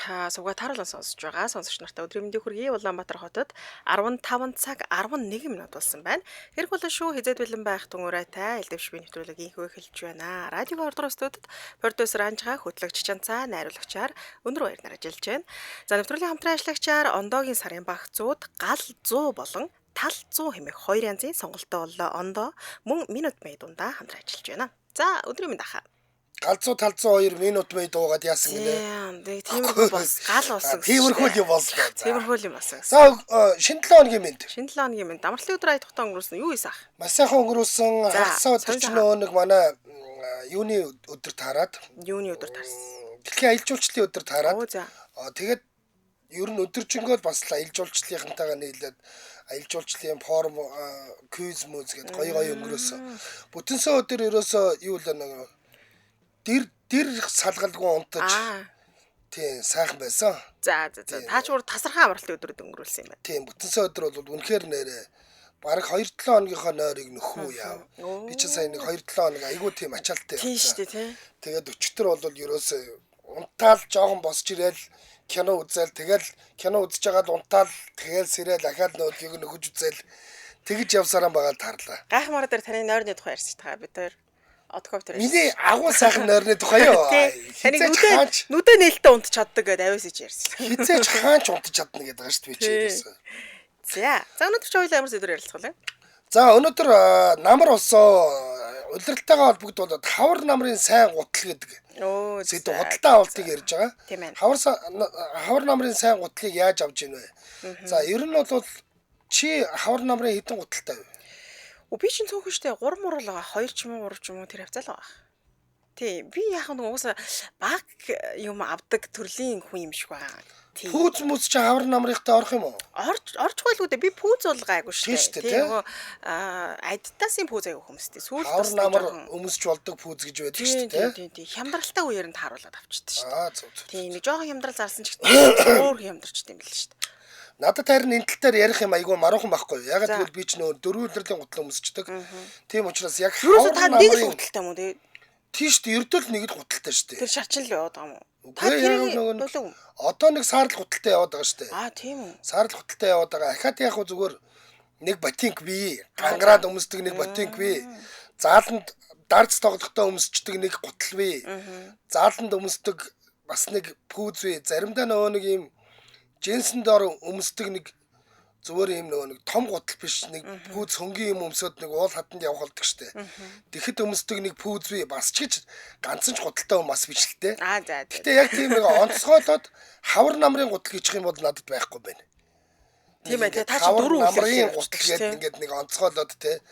Та сувга таруулан сонсож байгаа сонсогч нартай өдрийн мэндийг хүргэе. Улаанбаатар хотод 15 цаг 11 минут болсон байна. Хэрэг болон шүү хизээд бэлэн байх тунгуурайтай элдэвш би нэвтрүүлэг инхөө эхэлж байна. Радио ордор студид продюсер Анжгаа хөтлөгч Чанцаа найруулагчаар өндөр баяр нар ажиллаж байна. За нэвтрүүлгийн хамтран ажиллагчаар Ондоогийн сарын багцууд гал 100 болон тал 100 хэмээх хоёр янзын сонголтоо боллоо. Ондоо мөн минут мэй дундаа хамтран ажиллаж байна. За өдрийн мэнд ахаа. Галзуу талзуу 2 минут мэй дуугаад яасан Тийм, гинэ. тиймэрхүү бас гал болсон. Тиймэрхүү юм болсон. Тиймэрхүү юм болсон. За шинэ 7 хоногийн мэд. Шинэ 7 хоногийн мэд. Амралтын өдөр аятахтаа өнгөрүүлсэн юу ийс ах? Маш сайхан өнгөрүүлсэн. Хагасаа өдөр чинь нэг манай юуны өдөр таарад. Юуны өдөр таарсан. Дэлхийн аялал жуулчлалын өдөр таарад. Тэгээд ер нь өдөржингөө бас аялал жуулчлалынхантайгаа нийлээд аялал жуулчлалын форум квиз мөз гэдэг гоё өнгөрөөсөн. Бүтэнсэн өдөр ерөөсөө юу л нэг дэр салгалгүй унтаж тийм сайхан байсан. За. Та ч өөр тасархаа амралтын өдрөд өнгөрүүлсэн юм байна. Тийм бүтэнсэн өдөр бол үнэхээр нэрээ бараг 2-7 хоногийнхоо нойрыг нөхөө яав. Би ч сайн нэг 2-7 хоног айгүй тийм ачаалттай. Тийм шүү дээ тий. Тэгээд өчтөр бол ерөөсөө унтаал жоохон босч ирээл кино үзэл тэгэл кино үзэж байгаад унтаал тэгэл сэрэл ахаад нөөдгийг нөхөж үзэл тэгж явсараа байгаа тарлаа. Гайхамаар дээр таны нойрны тухай ярьсан та бид хоёр одкоптер. Миний агуу сайхан нойрны тухай юу? Таны нүдэ нээлттэй унтч чаддаг гэдээ авиасч ярьсан. Хизээч хаанч унтч чадна гэдэг байгаа шүү дээ чи. За өнөөдөр ч хоёулаа ямар зүйл ярилцгаалаа. За өнөөдөр намар болсон улиралтайгаа холбогдуулаад хавар намрын сайн гутал гэдэг. Сэдв худалдаа авалтыг ярьж байгаа. Хавар намрын сайн гутлыг яаж авч ийн вэ? За ер нь бол чи хавар намрын хэдэн гуталтай вэ? Би чинь цөөхөн штэ 3 мурал байгаа 2 ч юм уу 3 ч юм уу тэр хавцаал байгаа. Тий би яг нэг уусаа баг юм авдаг төрлийн хүн юм шиг байгаа. Пүүз мүз чи хавар намрынхтай орох юм уу? Орчихгүй л үү би пүүз бол гайгүй штэ. Тий нөгөө адитасын пүүз аяг хүмүүстэй сүүл хавар намар өмсч болдог пүүз гэж байдаг штэ тий. Хямдралтай үеэр нь тааруулаад авчихдээ штэ. Зөв. Тий нэг жоохон хямдрал зарсан ч гэсэн өөр хямдарчд юм бэл штэ. Надад харин энэ тал дээр ярих юм айгүй маруухан байхгүй. Ягаад гэвэл би ч нөө 4 өдрийн гутал өмсчдэг. Тийм учраас яг хавар намрын гуталтай юм уу тий? Тийш дээ ердөө л нэг л гуталтай штэ. Тэр шачин л яваад байгаа юм уу? Та нөгөө одоо нэг саарл гуталтай яваад байгаа штэ. Тийм үү. Саарл гуталтай яваад байгаа. Ахаад яг зүгээр нэг ботинк бий. Гангараад өмсдөг нэг ботинк бий. Зааланд дарц тоглохдоо өмсчдэг нэг гутал бий. Зааланд өмсдөг бас нэг пүүз бий. Заримдаа нөгөө нэг юм джинсэн дор өмсдөг нэг зүгээр юм нэг том гутал биш нэг пүүз хөнгийн юм өмсөд нэг уул хатанд явах болдог штэ. Тэгэхэд өмсдөг нэг пүүз бий бас ч гэж ганцхан ч гуталтай юм бас биш л те. За. Гэтэ яг тийм нэг онцгойлоод хавар намрын гутал гिचх юм бол надад байхгүй байна. Тийм ээ те та чи 4 намрын гутал гэдэг ингээд нэг онцгойлоод те.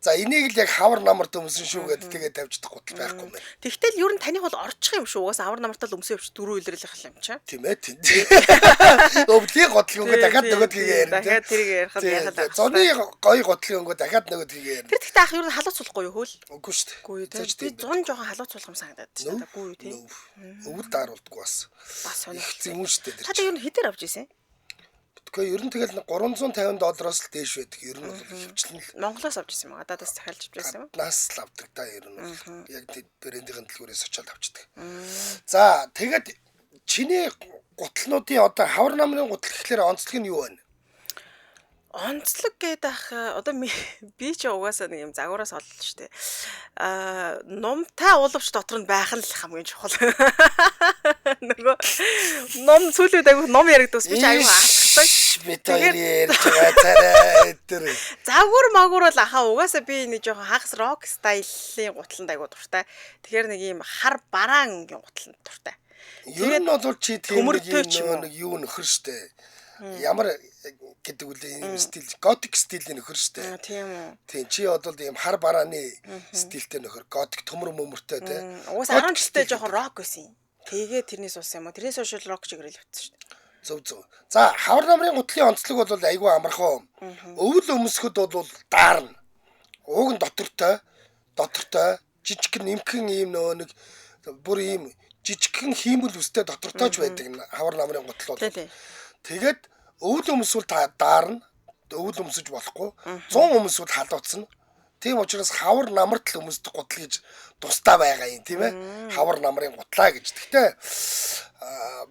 За энийг л яг хавар намарт өмсөн шүү гэдэг тэгээд тавьждаг гутал байхгүй юм байна. Тэгтэл ер нь таних бол орчих юм шүү. Угаас хавар намартаа л өмсөн явж 4 илэрлэх юм чаа. Тийм ээ тийм. Өвлийн гутал өнгө дахиад нөгөөдгийг ярина. Дахиад тэрийг ярихад яхаа. Зоны гоё гутал өнгө дахиад нөгөөдгийг ярина. Тэр тэгтээ ах ер нь халууц суулахгүй юу хөөл? Үгүй шүү дээ. Үгүй тийм. Би зун жоохон халууц суулах юм санагдаад шүү дээ. Үгүй тийм. Өвөл дааруулдаггүй бас. Бас сонирхолтой юм шүү дээ. Та ер нь хэдээр авч ийсэн? Гэхдээ ер нь тэгэл $350 л дээш байдаг. Ер нь бол хөвчлэн л Монголоос авч ирсэн юм аа. Гадаадаас захиалж авч ирсэн юм уу? Нас л авдаг та ер нь бол. Яг брэндийн дэлгүүрээс очиад авчдаг. За тэгээд чиний гутлнуудын одоо хавар намрын гутал гэхлээр онцлог нь юу вэ? Онцлог гэдэг ах одоо би ч угаасаа нэг юм загвараас оллоо штэ. Нумтай уловч дотор нь байх нь л хамгийн чухал. Нөгөө ном сүүлийн айгу ном яригдвас би ч айгу аалхдаг. Би тэр ярьж байгаа царай тэр. Загвар магвар бол ахаа угаасаа би нэг жоохон хагас рок стайлын гутланд айгу дуртай. Тэгэхээр нэг юм хар бараан гутланд дуртай. Ер нь бол чи тийм нэг юу нөхөр штэ. Ямар гэдэг үл стил готик стилийн нөхөр штэ. Тийм үү. Тийм чи одоо ийм хар барааны стилтэй нөхөр готик төмөр мөмөртэй те. Угаасаа 10 жилдээ жоохон рок байсан юм. Тэгээ тэрнээс уусан юм уу? Тэрнээс хойш рок чиглэл явцсан штэ. Зөв. За хавар намрын гутлын онцлог бол айгүй амархан. Өвөл өмсөхөд бол даарна. Ууг нь дотортой жижигхэн нэмхэн ийм нөгөө нэг бүр ийм жижигхэн хиймэл үстэй дотортой ч байдаг хавар намрын гутал бол. Тэгээд өвөл өмсвөл та даарна. Өвөл өмсөж болохгүй. 100 өмсвөл халууцна. Тийм учраас хавар намарт л өмсдөг гутал гэж тусдаа байгаа юм тийм ээ. Хавар намрын гутлаа гэж. Гэхдээ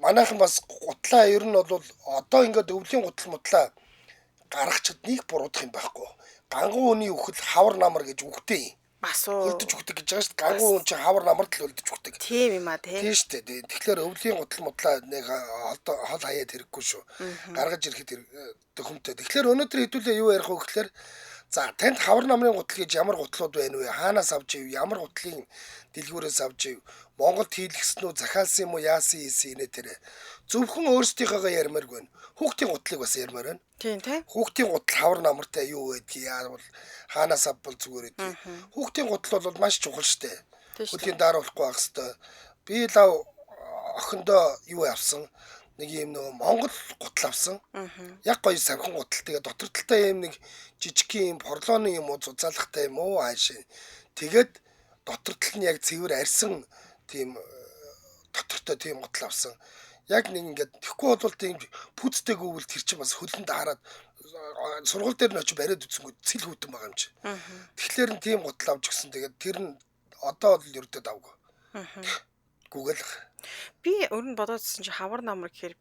манайхан бас гутлаа ер нь бол одоо ингээд өвлийн гутал мутлаа гаргахчад нэг буруудах юм байхгүй. Ганган хүний үхэл хавар намар гэж үгтэй. Бас уу. Хөлдөж үхдэг гэж байгаа шүү дээ. Ганган хүн чинь хавар намарт л хөлдөж үхдэг. Тийм юм аа тий. Тийм шүү дээ. Тэгэхээр өвлийн гутал мутлаа нэг хол хаяад хэрэггүй шүү. Гаргаж ирэхэд хүмтэй. Тэгэхээр өнөөдөр хэдүүлээ юу ярих вэ гэхээр за танд хавар намрын гутал гэж ямар гутлууд байна вэ? Хаанаас авч ив? Ямар гутлын дэлгүүрээс авч ив? Монголд хийлгэсэн үү? Захиалсан юм уу? Яасан ийсэн инэ тэрэ. Зөвхөн өөрсдийнхөөгөө ярмааргүй байна. Хүүхдийн гутлыг бас ярмаар байна. Тийм тий. Хүүхдийн гутал хавар намартай юу байдгийг яавал хаанаас авбал зүгээр байдгийг. Хүүхдийн гутал бол маш чухал штэ. Хөлийн дааруулахгүй байх хэвээр. Би лав охиндоо юу авсан? Нэг юм нөгөө Монгол гутал авсан. Яг гоё савхан гутал. Тэгээ дотор талтай юм нэг жижиг юм порлооны юм уу зузаалахтай юм уу хаашаа. Тэгээд дотор тал нь яг цэвэр арьсан тийм дотортой тийм гутал авсан. Яг нэг ингээд тэгэхгүй бол тийм пүцтэй гүвэл тэр чинь бас хөлөнд хараад сургууль дээр нь очиж бариад үтсэнгүү цэл хүүтэн байгаа юм чи. Тэгэхээр нь тийм гутал авч гисэн. Тэгээд тэр нь одоо бол ердөө давгүй. Гүгэл. Би өрн бодоодсэн чи хавар намар гэхээр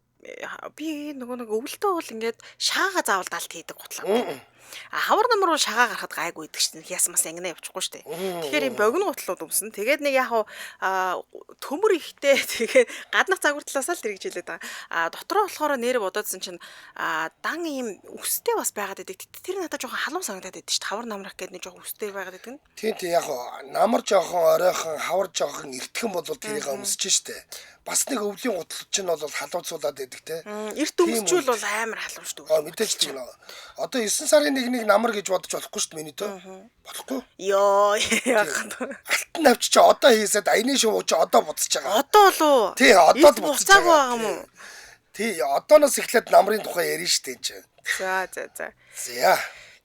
би нөгөө нэг өвөлтөө бол ингээд шаагаа заавал далд хийдэг гутлаа. Хавар намар бол шагаа гарахад гайгүй идэг чинь яасан мас ангинаа явчихгүй штэ. Тэгэхээр юм богино гутлууд өмсөн. Тэгээд нэг яг төмөр ихтэй тэгээд гаднах загвартлаасаа л тэргэж хэлээд байгаа. Дотроо болохоор нэр бодоодсэн чинь дан юм өстэй бас байгаад идэг. Тэр надад жоохон халуун санагдаад идэв штэ. Хавар намрах гэдэг нэг жоохон өстэй байгаад идэг нь. Тийм яг намар жоохон оройхон хавар жоохон эртгэн бол тэрийг өмсөж штэ. Бас нэг өвлийн гутал чинь бол халууцуулаад идэг те. Эрт өмсчүүл бол амар халуун штэ. Мэдээж тийм нөө. Одоо 9 сарын 1-ний намар гэж бодож болохгүй шүү дээ миний тоо. Болохгүй. Йоо яг. Алтан навч чи одоо хийсэд аяны шувуу чи одоо буцаж байгаа. Одоо л уу? Тий, одоо л буцаж байгаа юм уу? Тий, одооноос эхлээд намрын тухай ярина шүү дээ энэ чинь. За.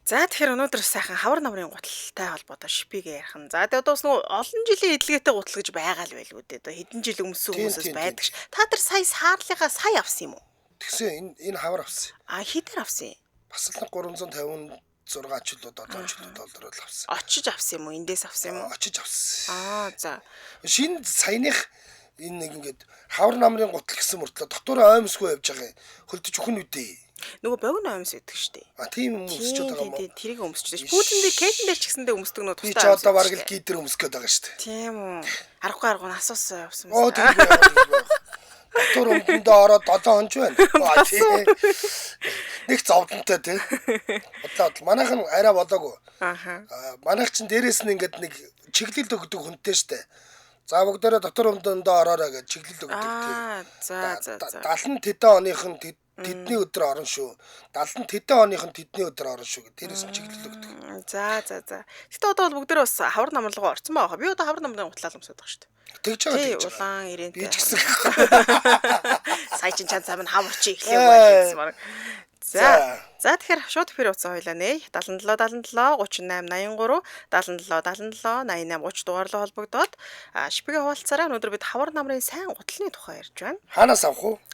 За тэгэхээр өнөөдөр сайхан хавар намрын гуталтай холбоотой шипигээ ярих нь. За тэгээд одоо бас нөгөө олон жилийн эдлэгээтэй гутал гэж байгаа л байлгүй дээ. Одоо хэдэн жил өмсөн хүмүүсээс байдаг ш. Та нар сая саарлынхаа сая авсан юм уу? Тэгсэн энэ хавар авсан. Хитэр авсан юм? Бас л 356 жилүүд одоо жилүүд доллар л авсан. Очиж авсан юм уу? Эндээс авсан юм уу? Очиж авсан. За. Шинэ саяных энэ нэг ингээд хавар намрын гутал гэсэн мөртлөө дотор оймсгүй явж байгаа. Хөлдөж өхөн үдээ. Нөгөө богино оймс өгдөг штэ. Тийм өмсөж байгаа юм уу? Тэрийг өмсөж штэ. Пүүтэн дээр кейтэн дээр ч гэсэндээ өмсдөг нөө тустай. Би ч одоо бараг л гидэр өмсөх гээд байгаа штэ. Тийм үү. Аргагүй асуусан явсан юм. Тийм. Дотор өмдөндөө ороод 7 хонж байна. Тийм. Нэг зовлонтой тий. Бодлоо манайхан арай болоогүй. Манайх чинь дээрээс нь ингээд нэг чиглэл өгдөг хүнтэй штэ. За бүгдээрээ дотор өмдөндөө ороорой гэж чиглэл өгдөг тий. За. 70 тэдэн оных нь тэдний өдөр орно шүү. 70 тэдэн оных нь тэдний өдөр орно шүү гэдэг. Дээрээс нь чиглэл өгдөг. За. Гэтэ одоо бол бүгдээрээ бас хавар намралгаа орцсон байгаа. Би одоо хавар намрын гутлаа өмсөд байгаа шүү дээ. Тэгж байгаа. Улаан ирэнтэй. Би ч гэсэн. Сая чин чан цам нь хавар чи эхлэв гэсэн баг. За тэгэхээр шууд эфир утсан хоёлаа нэ 77 77 38 83 77 77 88 30 дугаарлаа холбогдоод шипигээ хуваалцаараа өнөөдөр бид хавар намрын сайн гутлын тухай ярьж байна. Хаанаас авах вэ?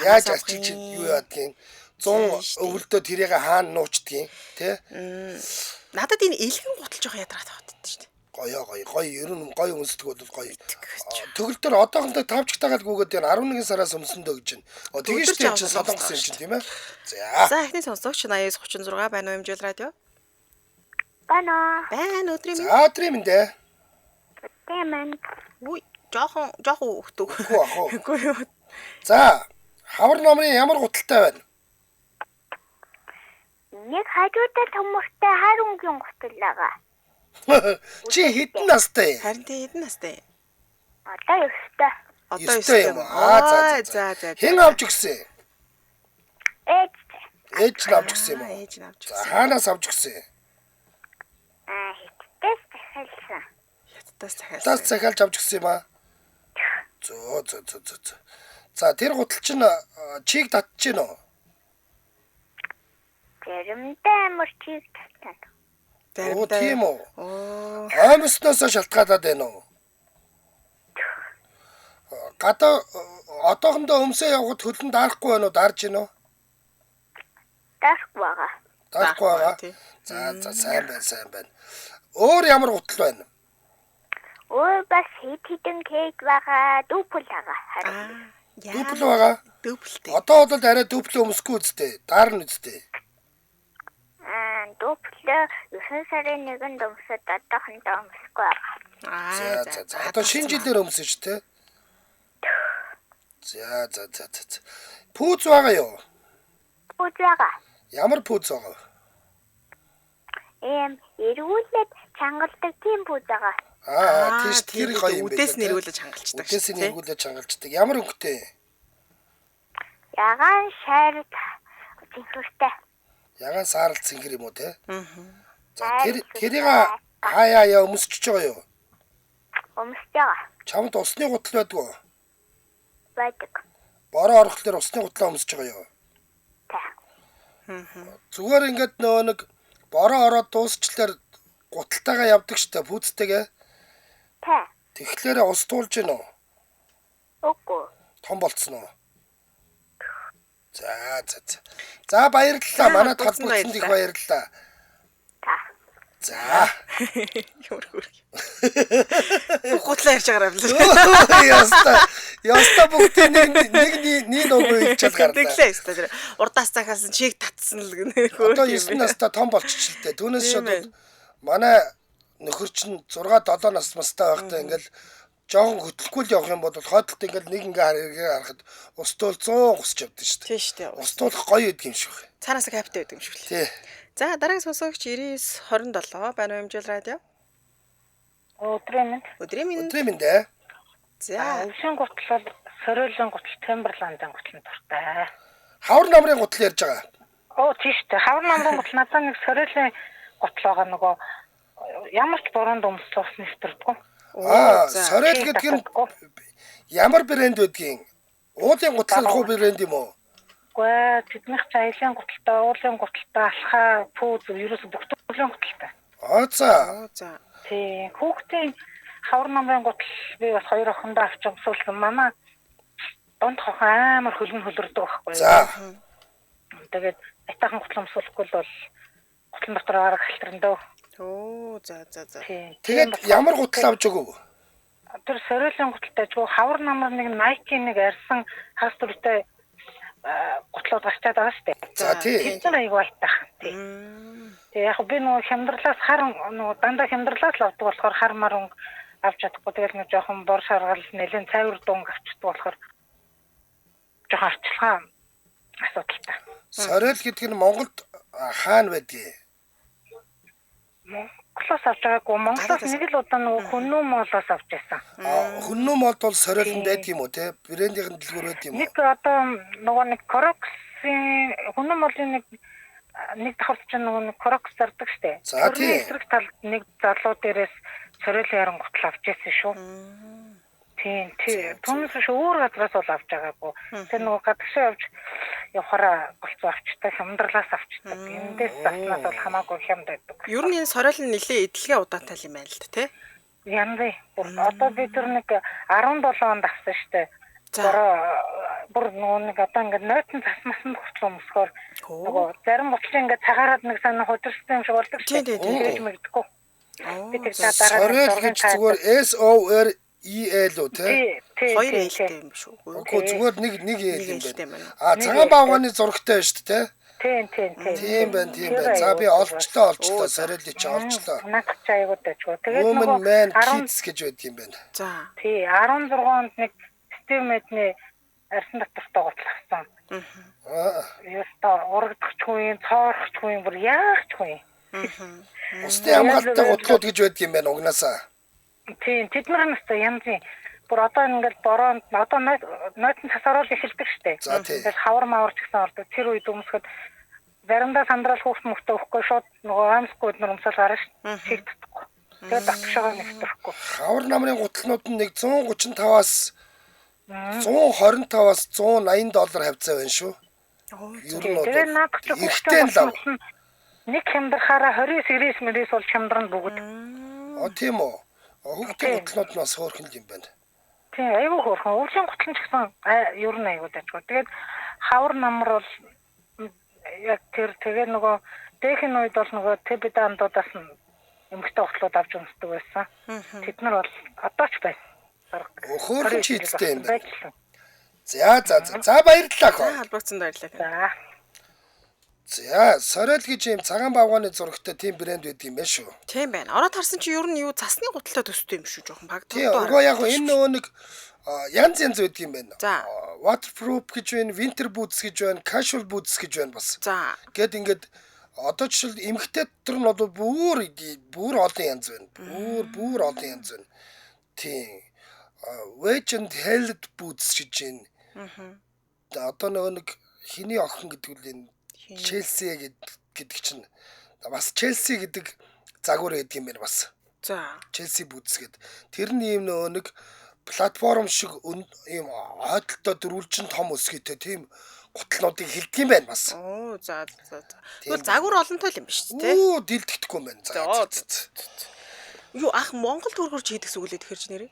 Яаж арчиж юу яадгийг 100 өвөлдөө тэрийг хаана нуучдгийг тий? Надад энэ илгэн гутал жоох ядраад аваад байдаг шүү дээ. Гоё ер нь гоё өмсдөг бол гоё. Төгөл дээр одоохондоо 5 чигтаагаад гүгээд байна 11 сараас өмсөндөө гэж байна. Тэгээд ч чинь солонгос юм чинь тийм ээ. За эхний сонсогч 8936 байна уу хэмжээл радио? Байна. Өдрийн минь. За өдрийн минь дээ. Тэмэн. Үгүй жоохон өгдөг. Үгүй юу. За хавар намрын ямар гуталтай байна? Нэг хажуудаа төмөртэй харунгийн гутал байгаа. Чи хэдэн настай? Харин тэ хэдэн настай? Одоо 9-тэй. Одоо 9-тэй юм. За. Хэн авч өгсөн? Ээж авч өгсөн юм уу? Ээж авч өгсөн. Хаанаас авч өгсөн? Хятадаас захиалж авч өгсөн юм аа. Зөө. За тэр гутал чинь чийг татж гин үү? Заримдаа амар чийг татдаг. Тийм үү? Аймсноос шалтгаалаад байна уу? Гадаа одоохондоо өмсөө явахад хөлн даарахгүй байна уу? Даарж гин үү? Даарахгүй байгаа. Даарахгүй байгаа. За сайн байна. Өөр ямар гутал байна? Өөр бас хитэн кейк байгаа, дүүпл байгаа. Харин Дүүпл байгаа. Дүүплтэй. Одоо бол арай дүүплээ өмсөхгүй үстэй. Даарна үстэй. дүүпл 9 сарын 1-нд өмсөд одоохондоо өмсөхгүй байгаа. За. Одоо шинэ жилээр өмсөн шүү дээ. За. Пүүз байгаа юу? Пүүз байгаа. Ямар пүүз байгаа? Эргүүлээд чангалдаг тийм пүүз байгаа. тийш тэр гоё юм байна. Үдээс нэрвүүлж хангалцдаг. Үдээс нэрвүүлж хангалцдаг. Ямар өнгөтэй? Ягаан шаард зинхэртэй. Ягаан саарал цэнгэр юм уу те? За Хайр тэрийг хаяа өмсөж байгаа юу? Өмсөж байгаа. Чамд усны гутал байдгүй. Байдаг. Бороо орохлоор усны гутлаа өмсөж байгаа юу? Та. Зүгээр ингээд нөгөө нэг бороо ороод дуусчлаар гуталтайгаа явдаг штэ пүүцтэйгээ. Та. Тэгэхээр ус туулж гин үү? Үгүй. Том болцсон уу? За баярлалаа. Манай толбогцонд их баярлалаа. Та. За. Ямар хөрг. Гутлаа ярьж байгаа юм лээ. Яста бүгд нэг нөгөө хэлчихэл гарлаа. Тэглээ өстой тэр. Урдаас цахаасан чиг татсан л гэнэ. Одоо 9 настай том болчихлээ. Түүнээс шууд манай нөхөр чинь 6-7 нас мастай байхдаа ингээл жоохон хөтлөхгүй л явах юм бол хойдолт ингээл нэг ингээ харахад устуул 100 гусч явдаг шүү дээ. Тийм шүү дээ. Устуулах гоё гэдэг юм шиг байна. Цаанаасаа каптай байдаг юм шиг лээ. Тий. За дараагийн сонсогч 9927 байна хэмжээл радио. Өдрийн мэнд. Өдрийн минь. Өдрийн минь дээ. За. Өвшин гутал бол сорилын гутал, Темберландын гутал дуртай. Хавар намрын гутал ярьж байгаа. Тийш үү. Хавар намрын гутал надад нэг сорилын гутал байгаа нөгөө ямар ч бороонд өмсөх нэвтрдэггүй. Сорил гэдэг нь ямар брэнд байдгийг? Уулын гутал хуу брэнд юм уу? Үгүй тэднийх ч аялийн гуталтай, уулын гуталтай, алхаа, пүүз ерөөсө бүх төрлийн гуталтай. За. Тий, хүүхдийн хавар намрын гутал би бас 2 охиндоо авч өмсүүлсэн. Манай донд хохон амар хөлөрдөг байхгүй. За. Тэгээд айтаахан гутал өмсүүлэхгүй бол гутал дотор арга халтран дөө. За. Тэгээд ямар гутал авч өгөв? Тэр сорилын гуталтай ч хавар намар нэг Nike нэг арьсан хагас төрөлтэй гутлууд гарчаад байгаа шүү дээ. За тий. Тэр аяг байтах. Тий. Тэгээ яг би нөгөө хямдрлаас нөгөө дандаа хямдрлаас л авдаг болохоор хар марун авч чадахгүй. Тэгэл нэг жоохон бор шаргал нэлен цайвар дунг авчдаг болохоор жоохон арчилгаа асуудалтай. Сорил гэдэг нь Монголд хаана байдгийг? Монголоос авч байгаагүй. Монголоос нэг л удаа нөгөө Хүннүү моолоос авч байсан. Хүннүү молд бол сорилн байдаг юм уу те? Брендийн дэлгүүр байдаг юм уу? Нэг одоо нөгөө нэг Кроксын Хүннүү молын нэг давхарч чинь нөгөө нэг Крокс зардаг штэ. Тийм. Эсрэг талд нэг залуу дээрээс сорилын яран гутал авч байсан шүү. Тийм. Түүнээс өөр газраас бол авч байгаагүй. Тэр нөгөө гадагшаа авч явахаараа болцоо авчдаг, хямдрлаас авчдаг. Эндээс заснаас бол хамаагүй хямд байдаг. Ер нь энэ сорил нь нэлээ эдлэгээ удаатай юм байна л да тий. Янзын. Одоо би тэр нэг 17 онд авсан штэ. Бүр нөгөө нэг одоо ингээд нойтон цасмасан гутал өмсгөр нөгөө зарим гутлын ингээд цагаараад нэг санаа хөдөрсөн юм шиг болдог штэ. Тэгээд мэддэггүй. Би тэр дараа сорил гэж зүгээр SOREL үү те? Хоёр ээлтэй юм шүү. Үгүй зүгээр нэг eel юм байна. Цагаан баавганы зурагтай байна шүү дээ те? Тийм байна. За би олчлоо сорилыг чи олчлоо. Надад ч аягүй дэжгүй. Тэгээд нөгөө man kids гэж байдаг юм байна. За. Тий 16 онд нэг Стив Мэдний арьсан татвартай гутал авсан. Яста урагдчихгүй, цоорчихгүй бүр яахчихгүй. Усны хамгаалалттай гутлууд гэж байдаг юм байна угнаасаа. Тийм тэд нар настай янзын бүр одоо ингээд бороонд одоо нойтон тасааруул эхэлдэг штэ. Тэгэхээр хавар мавар ч гэсэн ордог. Тэр үед өмсөхөд заримдаа сандрал хүүхд мөхтө өгөхгүй шууд нөгөө аимсгүйд нар өмсөл гарна ш. Чиг татахгүй. Тэгээд батгшаага нэвтрэхгүй. Хавар намрын гутлнууд нь нэг 135-аас 125-аас 180 доллар хавцаа байна шүү. Тэгээд наадах ч хүүхдээ нэг хямдрахаараа 29 мөрөөс бол хямдран бүгд. Тийм үү. Хүүхдийн гутлнууд нь бас хөөрхөн юм байна. Тийм айгүй хөөрхөн. Өвлийн гутал нь ч гэсэн ер нь айгүй дажгүй. Тэгээд хавар намар бол яг тэр тэгээ нөгөө дээхэн үед бол нөгөө тебидандуудаас нь эмэгтэй ослууд авч өмсдөг байсан. Тэд нар бол одоо ч байна. Хөөрхөн ч хийдтэй юм байна. Байжлаа. За баярлалаа хөө. Албагцсан баярлалаа. За. За, Сорел гэж юм цагаан бавгааны зурагтай тийм брэнд байдаг юм байна шүү. Тийм байна. Ороод харсан чи ер нь юу цасны гуталтай төстэй юм шүү жоохон баг. Тийм, угаа яг энэ нөгөө нэг янз байдаг юм байна. За. Waterproof гэж байна, winter boots гэж байна, casual boots гэж байна бас. За. Гэт ингээд одоо жишээл эмэгтэй дотор нь бол бүр олон янз байна. Бүр олон янз байна. Тийм. Wedge and held boots гэж байна. Одоо нөгөө нэг хиний охин гэдэг үл энэ Челси гэдэг чинь бас Челси гэдэг загвар гэдэг юм байна бас. За. Челси бүүц гэд. Тэр нь ийм нөгөө нэг платформ шиг ийм ойдолтой дөрвөлжин том өсгийтэй тийм гутлнуудыг хилдэг юм байна бас. Оо за. Тэгвэл загвар олонтой л юм биш үү те? Оо дилдэхдэггүй юм байна. За. Юу ах Монгол төгрөгөөр хийдэг сүгэлээ тэгэхэр чи нэрээ?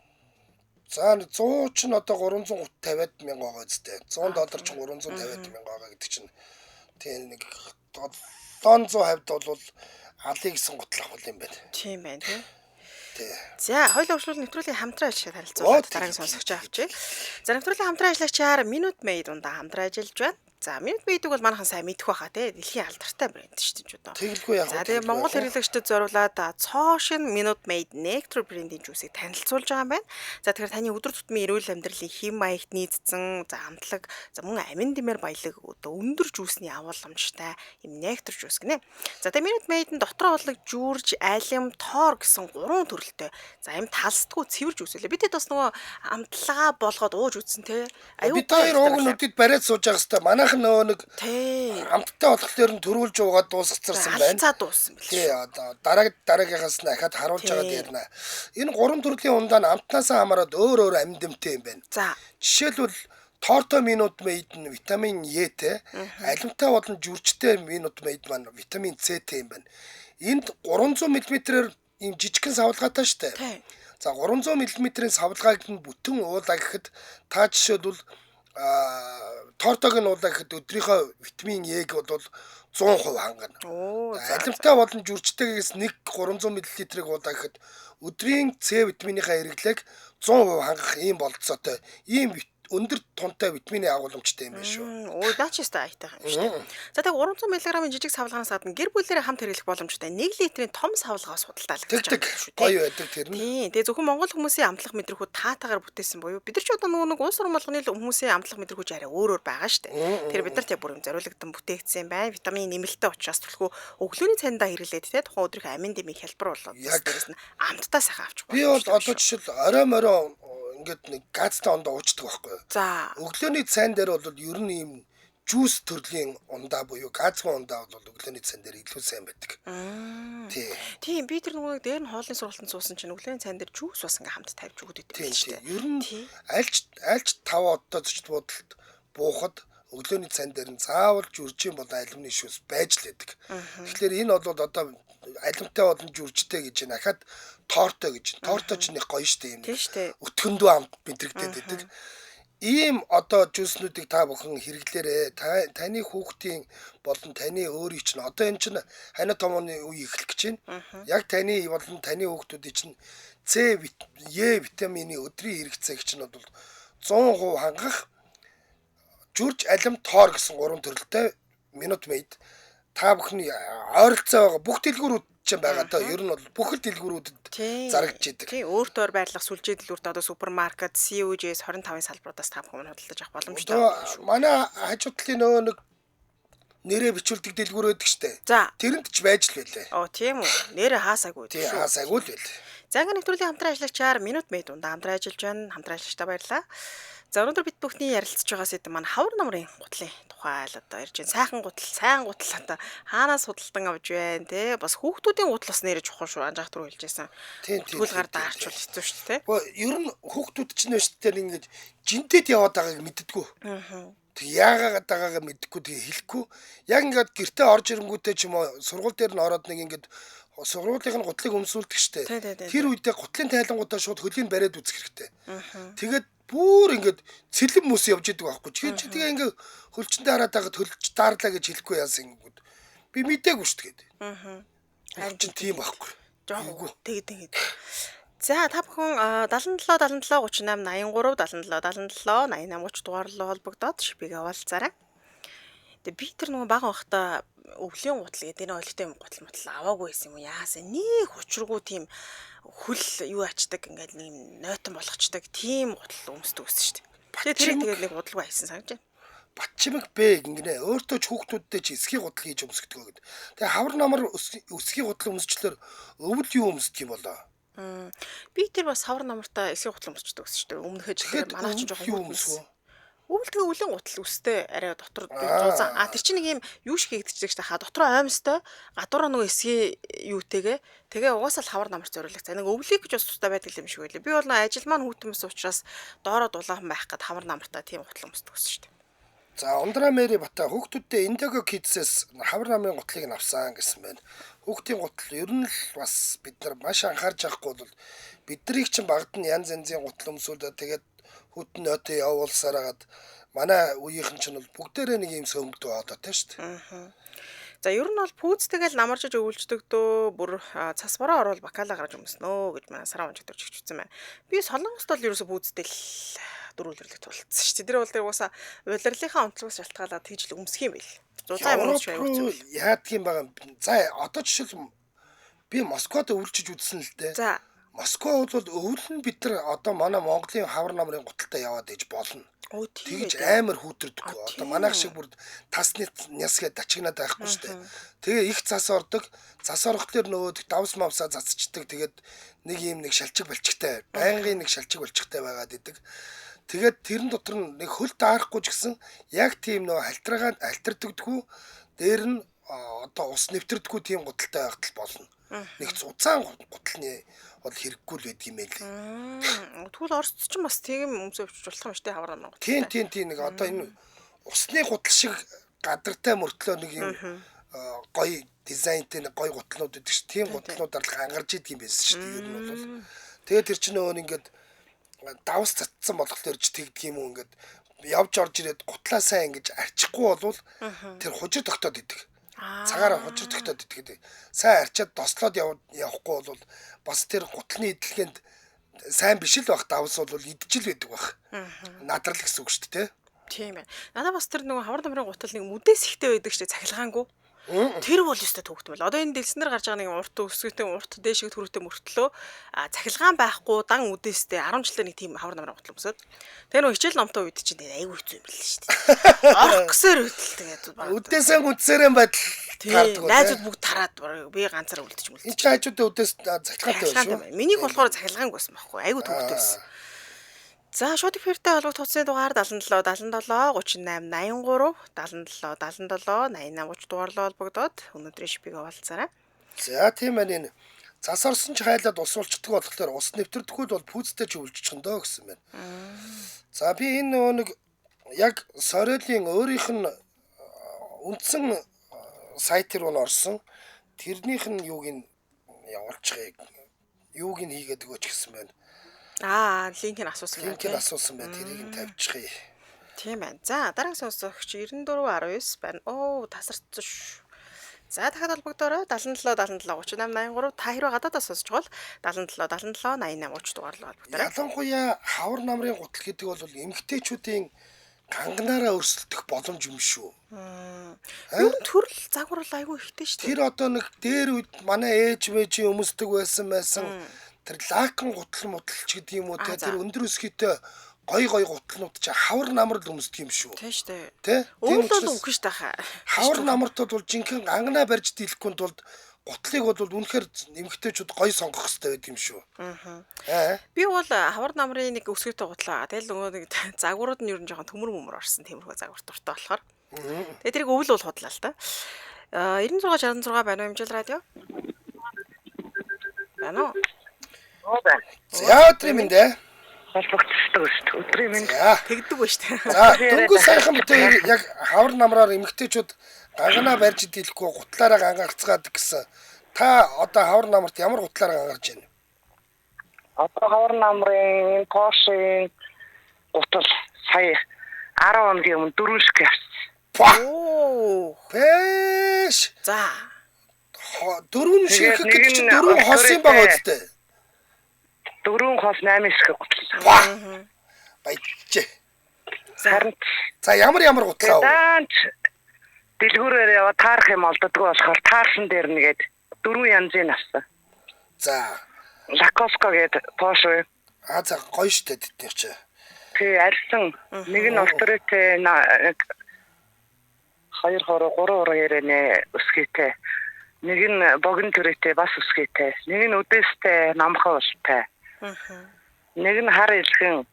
За 100 ч нь одоо 350 мянга байгаа зүтэй. $100 ч 350 мянга байгаа гэдэг чинь тийм нэг 750 бол алыг гэсэн гутал авах юм байна. Тийм байна тийм. Тий. За, хоёул урьдчилан нэвтрүүлгийн хамтран ажиллаж харилцуулаад дараагийн сонсогч авчи. За, нэвтрүүлгийн хамтран ажиллагчаар Minute Maid дундаа хамтран ажиллаж байна. За, Minute Maid-г бол манайхан сайн мэдэх байхаа тий. Дэлхийн алдартай брэнд шүү дээ одоо. Тэгэлгүй яг. За, тэгээ Монгол хэрэглэгчдэд зориулаад цоо шин Minute Maid Nectar брендийн жуусыг танилцуулж байгаа юм байна. За, тэгэхээр таны өдөр тутмын эрүүл амьдралын хэм маягт нийцсэн, за амтлаг, за мөн амин дэмэр баялаг одоо өндөр жуусны агуулмжтай юм Nectar жуус гинэ. За, тэгээ Minute Maid-н дотроо бодлого жуурж, алим, тоор гэсэн 3 төрөлтэй. За, юм талсдгүй цэвэр жуус үлээ. Бидэд бас нөгөө амтлагаа болгоод ууж үтсэн те. Бид хоёр ууг нүдэд бариад сууж байгаа хэвээр манайх нөгөө нэг амттай болохоор нь төрүүлж уугаад дуусгацсан байна. Цаа дууссан бэл. Тий, одоо дараагийнхаас нь ахаад харуулж байгаа дээрнэ. Энэ 3 төрлийн ундаа нь амтнаасаа хамаарат өөр амин дэмтэй юм байна. За. Жишээлбэл Torto Minute Maid нь витамин Е-тэй, алимтай болон жүрчтэй Minute Maid маань витамин С-тэй юм байна. Энд 300 мм-ээр ийм жижигхэн савлгаатай штэ. За 300 мм-ийн савлгааг нь бүтэн уулаа гэхэд та жишээлбэл Тортог нь уулаа гэхэд өдрийнхөө витамин Е-г бол 100% хангана. Алимтай болон жүрчтэйгээс 300 мл-ийг уулаа гэхэд өдрийн С витаминийхаа хэрэглээг 100% хангах ийм болцоотой. Ийм өндөр тунтай витамины агуулмжтай юм байна шүү. Оо даачстай айтайхан юм шүү. За тэг 300 мг-ийн жижиг савлгаанаас гадна гэр бүлээрээ хамт хэрэглэх боломжтой 1 литрийн том савлгаас худалдаалж байгаа юм шүү. Гоё байдаг тэр нь. Тийм. Тэгээ зөвхөн монгол хүмүүсийн амтлах мэдрэгүүд таатаагаар бүтээсэн буюу бид нар ч одоо нөгөө нэг улс орон болгоны хүмүүсийн амтлах мэдрэгүүд арай өөр байгаа шүү дээ. Тэр бид нар тэг бүр юм зориулагдсан бүтээгдсэн байна. Витамин нэмэлттэй учраас төлхөө өглөөний цайндаа хэрэглээд те тухайн өдрийн амин дэмийг хялбар болоод дээрээс нь амттай сайхан авч болно. Би бол одоо жишээл орой морой ингээд нэг газтай ондоо уучдаг байхгүй. За. Өглөөний цайн дээр бол ер нь ийм жуус төрлийн ундаа буюу газгүй ундаа бол өглөөний цайн дээр илүү сайн байдаг. Тийм би тэр нөгөө дээр нь хоолны сургалтанд суусан чинь өглөөний цайн дээр жуус бас ингээм хамт тавьж өгдөг юм шүү дээ. Ер нь альч 5 одоо зочд буудалд буухад өглөөний цайн дээр нь заавал жүржин бол алимны шүүс байж л байдаг. Тэгэхээр энэ бол одоо алимтай болон жүржтэй гэж байна. Ахаад торто гэж. Торто ч нэг гоё штэ юм. Өтгөндөө амт мэдрэгдээд байдаг. Ийм одоо жууснуудыг та бүхэн хэрэглээрээ. Таны хүүхдийн болон таны өөрийн чинь одоо энэ чинь хана томооны үе эхлэх гэж байна. Яг таны болон таны хүүхдүүдийн чинь С, Е витамины өдрийн хэрэгцээг чинь бол 100% хангах жүрж алим тоор гэсэн 3 төрөлтэй Minute Maid та бүхний ойролцоо байгаа бүх дэлгүүрүүд ч байгаа даа. Ер нь бол бүх дэлгүүрүүдэд зарагдж идэг. Тийм, өөртөө байрлах сүлжээ дэлгүүрт одоо супермаркет, COJ-с 25-ын салбаруудаас та бүхэн худалдаж авах боломжтой байна шүү. Манай хажуу талын нөгөө нэг нэрээ бичүүлдэг дэлгүүр байдаг штэ. Тэрэнд ч байж л байлээ. Оо тийм үү. Нэрээ хаасаагүй. Тийм, хаасаагүй л байлээ. За ингээ нэвтрүүлгийн хамтран ажиллагчаар Minute Maid дундаа хамтран ажиллаж байна. Хамтран ажиллагчдаа баярлалаа. За өнөөдөр бид бүхний ярилцж байгаа сэдв маань хавар намрын гутлын тухай л одоо ирж байна. Сайн гутал одоо хаанаас худалдан авч байна те. Бас хүүхдүүдийн гутал бас нэрэж чухал шүү. Анжаах түр хэлжсэн. Тэгвэл гар даарчвал хэцүү шүү те. Ер нь хүүхдүүд чинь нэш дээр ингэж жинтэд яваад байгааг мэддэггүй. Тэг яагаад байгаагаа мэдхгүй тэг хэлэхгүй. Яг ингээд гэртээ орж ирэнгүүтээ ч юм уу сургууль дээр нь ороод нэг ингээд сургуулийн гутлыг өмсүүлдэг штэ. Тэр үедээ гутлын тайлангуудаа шууд хөлийг бариад үзэх хэрэгтэй. Тэгээд бүр ингээд цэлэн мөс явж идэг байхгүй. Чи тэгээ ингээд хөлчөндөө хараад байгаад хөлж daарлаа гэж хэлэхгүй яасан ингэвд. Би мэдээгүй штэ гээд. Харин ч тийм байхгүй. Жоо тэгээд. За та бүхэн 77 77 38 83 77 77 88 30 дугаарлуу холбогдоод шипийг аваалцаарай. Тэгээ би тэр нөгөө бага байхдаа өвлийн гутал гэдэг энэ ойлтой юм гутал мутал аваагүй байсан юм уу? Яасан нэг учиргүй тийм хөл юу ачдаг ингээд нэг нойтон болгочдаг тийм гутал өмсдөг байсан шүү дээ. Тэгээд нэг гудалгүй хайсан санаж байна. Батчимэг бэ гинэ өөртөө ч хүүхдүүдтэй чи эсхий гудал хийж өмсгдөг гэд. Тэгээ хавар намар өсгий гудал өмсчлөөр өвөл юу өмсдөг юм болоо? Би тэр бас хавар намартаа эсхий гудал өмсчдөг гэсэн шүү дээ. Өмнөхөө жилээр манай ч жоохон өмсөв. Өвөлтгөө өвлийн гутал үстэй арай дотор зузаан. Тэр чинь нэг юм юу шиг хийгдчихэж та дотроо оймстой гадуураа нөгөө эсгийн юутэйгээ тэгээ угаасаа л хавар намар зориулах. За нэг өвлийг гэж бас тустай байдаг юм шиг байлаа. Би бол ажил маань хүүтэмс учраас доороо дулаахан байх гэд хавар намартаа тийм гутал өмсдөг гэсэн шүү дээ. За Ундраа Мэри Бата хүүхдүүдтэй Indigo Kids-с хавар намрын гутлыг авсан гэсэн байна. Хүүхдийн гутал ер нь л бас бид нар маш анхаарч явахгүй бол биднийг чинь багт нь янз янзын гутал өмсүүлээд тэгээд хүүтэн нөтөө явуулсаар хагаад манай үеийнхэн ч бол бүгдээрээ нэг юм сөмгдөө одоо тийм шүү дээ. За ер нь бол пүүцтэйгээл намарчж өвлждөг дөө бүр цас бороо орвол бакала гаргаж өмснөө гэж манай сараа онжигдэрч хичвсэн байна. Би Солонгост бол ерөөсө пүүцтэй л дөрвөлөрлөг тулцсан шүү дээ. Тэр бол тэр угаасаа удирлынхаа онцлогоос шалтгаалаад тэгж л өмсөх юм байл. Зузаан юм шиг аягүй зүйл. Яадгийн байгаа. За одоо жишээл би Москвад өвлжиж үзсэн л дээ. За Москва бол өвөл нь бид нар одоо манай Монголын хавар намрын гуталтай яваад иж болно. Тэгж амар хүүтэрдэг. Одоо манайх шиг бүр тасны нясгээ дачигнаад байхгүй шүү дээ. Тэгээ их цас ордог. Цас орохлоор нөгөө давс мавсаа цацчдаг. Тэгээд нэг юм нэг шалчиг балчигтай, байнгын нэг шалчиг балчигтай байгаад идэг. Тэгээд тэрэн дотор нэг хөл даарахгүй ч гэсэн яг тийм нөгөө хальтраагаад альтердэгдгүү. Дээр нь одоо ус нэвтрдэггүй тийм гуталтай байхтал болно. Нэг зузаан гуталны бол хэрэггүй л байдаг юм ээ. Тэгвэл Оросд ч бас тийм өмсөж болох юм шүү дээ хавар намар. Тийм нэг одоо энэ усны гутал шиг гадартай мөртлөө нэг юм гоё дизайнтэй нэг гоё гуталнууд гэдэг чинь тийм гуталнуудаар л ангарч идэг юм байсан шүү дээ. Ер нь бол тэгээд тэр чинь нөгөө ингээд давс цацсан болохоор ч тэгдэг юм уу ингээд явж орж ирээд гутлаа сайн ингэж арчихгүй болвол тэр хужир тогтоод идэг. Цагаараа хужир тогтоод идэг. Сайн арчаад дослоод явахгүй бол бас тэр гутлын идэлгээнд сайн биш л байх давс бол идчихэл байдаг байх. Надрал гэсэн үг шүү дээ. Тийм ээ. Надаа бас тэр нөгөө хавар намрын гутал нэг мүдээс ихтэй байдаг шүү дээ цахилгаангүй. Тэр бол өстой төвхтмөл. Одоо энэ дэлснэр гарч байгаа нэг урт өсгөтэй урт дээшиг төрөтэй мөртлөө цахилгаан байхгүй дан үдээстэй 10 жилээр нэг тийм хавар намрын гутал өмсөд. Тэгээ нөгөө хичээл номтой үед чинь айгүй хэцүү юм биш шүү дээ. Орксээр хөдөл тэгээд үдээсээ үдсээрэн байдал таардаг. Найзууд бүгд тараад би ганцаар үлдчих юм л. Энд чи хажуудаа үдээс цахилгаантай байна шүү. Миний болохоор цахилгаангүй байсан байхгүй. Айгүй төвхтэй байсан. За шууд эфиртэй холбогд туцны дугаар 77 77 38 83 77 77 88 30 дугаарлуу холбогдоод өнөөдрийн шипийг аваалцаарай. За тийм байна. Цас орсон ч хайлаад ус уулчдаг болохоор ус нэвтрдэггүй бол пүүцтэй ч өвлжчих дөө гэсэн байна. За би энэ нэг яг Сорелын өөрийнх нь үндсэн сайтер руу орсон. Тэрнийх нь юуг нь явуулчихъя. Юуг нь хийгээд өгөөч гэсэн байна. Линкийг асуусан байна. Линкийг асуусан байна. Тэрийг нь тавьчихъя. Тийм байна. За дараагийн сонсогч 9419 байна. Тасарцсан шүү. За дахиад холбогдорой 77 77 38 83 та хэрвээ гадаадаас сонсож бол 77 77 88 30 дугаарлуу холбогдорой. Ялангуяа хавар намрын гутал гэдэг бол эмгтээчүүдийн ганганаараа өрсөлдөх боломж юм шүү. Юу төрөл загвар айгүй ихтэй шүү. Тэр одоо нэг дээр үед манай ээж мэжийн өмсдөг байсан. Тэр лакан гутал муталч гэдэг юм уу те тэр өндөр өсгийтэй гой гуталнууд чи хавар намрал өмсдөг юм шүү. Тийм шүү дээ. Тэ? Өөрөлдөө үгүй шүү дээ. Хавар намрт бол жинхэнэ ангана барьж дийлэхгүй бол гутлыг бол үнэхээр эмгтээчүүд гой сонгох хэрэгтэй байд юм шүү. Би бол хавар намрын нэг өсгийтэй гутлаа. Тэгэл нөгөө нэг загварууд нь ер нь жоохон төмөр мөмөр орсон тиймэрхүү загвар дуртай болохоор. Тэгээ тэрийг өвөл бол худлаа л та. 96 66 байна уу хэмжил радио? Байна уу? За өдрийн мэндэ. Холбогддог шүү. Өдрийн мэнд. Тэгдэг ба шүү. За дөнгөж сайхан битээ яг хавар намраар эмгтээчүүд ганганаа барьж дийлэхгүй гутлаараа гангарцгаад гэсэн. Та одоо хавар намарт ямар гутлаараа гангарч байна? Одоо хавар намрын Porsche гутал сая 10 хоногийн өмнө 4 шиг явсан. Бэш. За Дөрвөн ширхэг гэдэг чинь дөрвөн хос юм байгаа үстэй. Дөрвөн хос 8 ширхэг гутлаа. Баяжээ. За ямар гутлаа вэ? Даанч дэлгүүрээр яваа таарах юм олддгоо болохоор таарсан дээр нэгээд дөрвөн янзын авсан. За. Лакоска гэдэг Porsche. За гоё штэ тэднийх чи. Тий арьсан нэг нь авторитэ 2 хороо 3 хороо ярэнэ өсгийтэй. Нэг нь богино төрөйтэй бас өсгийтэй. Нэг нь үдээстэй намхан устай. Нэг нь хар илхэн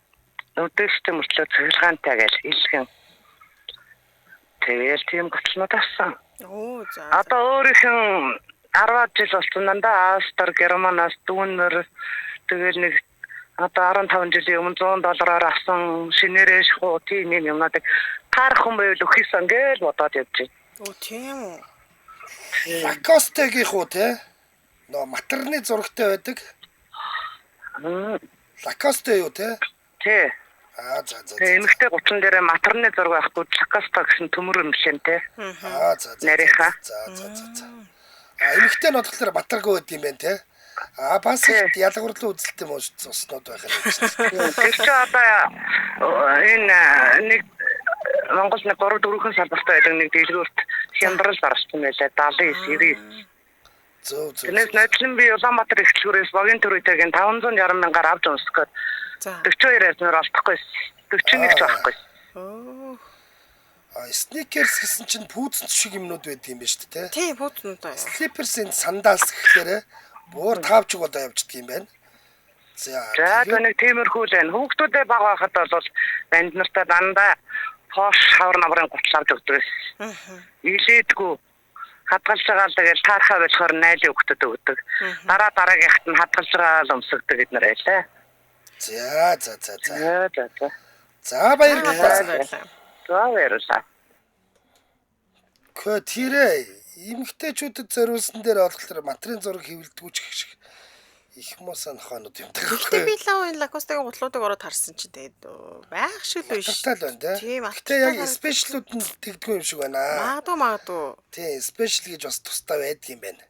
үдээстэй мөртлөө цэглэгаантай гэж илхэн. Тэгэл тийм гоцнод авсан. За. Одоо өөрийнх нь 10 жил болсон дандаа Австри, Германаас дүүнэр тэгэл нэг одоо 15 жилийн өмнө $100 авсан шинээрээ шахуу тийм юмнуудыг таарах хүн байвал өгөхийсэн гэж бодоод явж байна. Тийм үү. Лакостегийн хуу те. Нөө матерны зурагтай байдаг. Лакосте юу те? Тий. За. Эмэгтэй 30 дээрээ матерны зураг байхгүй Лакоста гэсэн төмөр өмшлэнтэй. За. Нарийнхаа. За. Эмэгтэй нь болохоор батаргүй байд юм байна те. Бас ялгуурлын үзэлтэй мөн цуснууд байх юм. Тэр чи одоо энэ нэг Монгол нэг 3-4 салбартай байдаг нэг дэлгүүрт хямдрал гарсан байлаа 79-90. Зөв. Тэрнээс нодлон би Улаанбаатар эхлэлгүүрээс богийн төрөйтэйг 500 мянгаар авч унсгаад 42 язнаар олдохгүй 41 ч байхгүй. Sneakers гэсэн чинь пүүцэн шиг юмнууд байд юм ба шүү дээ. Тийм пүүцэн доо. Slippers-ийн сандалс гэхээр буур таавчг удаа явждаг юм байна. За нэг тиймэрхүү л байна. Хүүхдүүдээ бага байхад бол банд нартаа дандаа Porsche хавар намрын гутлаар өгдөг. Илээдгүй хадгалж байгаа л тэгэл таархаа болохоор найлын өгдөд өгдөг. Дараагийнхт нь хадгалж байгаа л өмсгдөг гэднэр байлаа. За. За баярлалаа. За баярлалаа. Тэрэ эмэгтэйчүүдэд зориулсан дээр болохоор материалын зураг хэвлэлдэггүй ч гэх шиг их мосан хоноод юм даа. Гэхдээ би лавын лакостагийн гутлуудыг ороод харсан чинь тэгээд байх шиг л биш. Тал байна тийм. Гэтэ яг спешиалууд нь тэгдэггүй юм шиг байна. Магадгүй. Тийм, спешиал гэж бас тустай байдаг юм байна.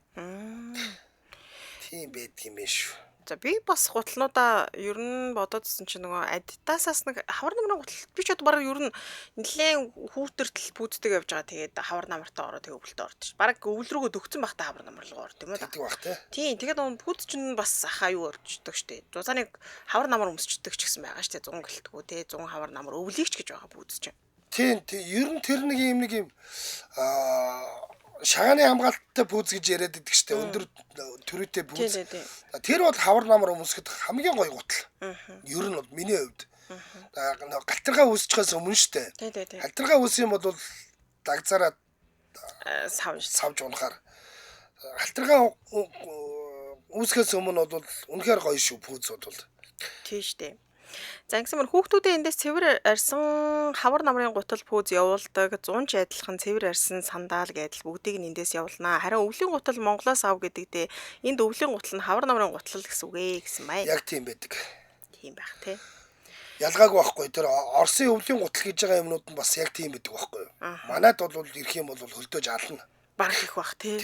Тийм байдаг юм биш шүү. За би бас гутлнуудаа ер нь бодоодсэн чинь нөгөө Adidas-аас нэг хавар намрын гутал би ч одоо бараг ер нь нэлээд хүүтэртэл пүүдтэй явж байгаа. Тэгээд хавар намартаа ороо тэг өвөлтөд ордож. Бараг өвөл рүүгөө дөгцөн байхдаа хавар намар руу орд юм уу? Тэгдэг бах тий. Тийм тэгээд нөгөө пүүд чинь бас аюу орчдөг штэ. Зузааныг хавар намар өмсчдөг ч гэсэн байгаа штэ. 100 гэлтгүү тий 100 хавар намар өвлийгч гэж байгаа пүүд чинь. Тийм ер нь тэр нэг юм шагааны хамгаалттай пүүз гэж яриад байдаг штэ өндөр төрөйтэй пүүз. Тэр бол хавар намар өмсөхөд хамгийн гоё гутал. Ер нь бол миний хувьд. Галтаргаа үүсчихээс өмнө штэ. Галтаргаа үүсэх юм бол дагцаараа савж унахаар. Галтаргаа үүсгэхээс өмнө бол үнэхээр гоё шүү пүүз бол. Тийм штэ. За ингэсээр хүүхдүүдээ эндээс цэвэр арьсан хавар намрын гутал пүүз явуулдаг 100 ч адилхан цэвэр арьсан сандал гэдэл бүгдийг нь эндээс явуулнаа. Харин өвлийн гутал Монголоос ав гэдэгдээ энд өвлийн гутал нь хавар намрын гутал гэсэн үг ээ гэсэн бай. Яг тийм байдаг. Тийм байх тий. Ялгаагүй байхгүй. Тэр Оросын өвлийн гутал гэж байгаа юмнууд нь бас яг тийм байдаг байхгүй. Манайд бол ирэх юм бол хөлдөөж ална. Бараг их бах тий.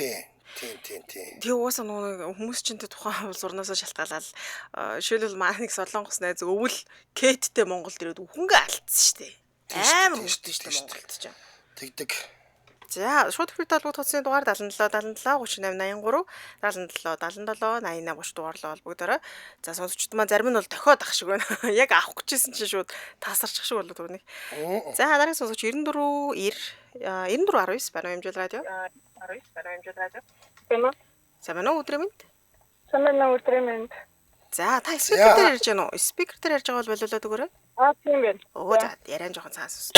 Тийм. Тэгээ угаасаа нөгөө хүмүүс чинь тухайн зурнаас шалтгаалаад шилбэл маань нэг солонгос найз өвөл Кэттэй Монголд ирээд хөнгө алдсан штэ. Амар хүчтэй штэ Монголд ч. Тэгдэг. За шууд фри талбарт утасны дугаар 77 38 83 77 88 30 дугаарлаа холбогдорой. За сонсогчд маань зарим нь бол дохиод ах шиг байна. Яг авах гэжсэн чинь шууд тасарчих шиг болоо түрүүний. За дараагийн сонсогч 94 19 байна хэмжээл радио. 19 байна хэмжээл радио. Самана өдрийн мэнд. Самана өдрийн мэнд. За та спикер дээр ярьж байна уу? Спикер дээр ярьж байгаа бол болоолаа дөгөрөө. Тийм байна. За яриан жоохон цаас.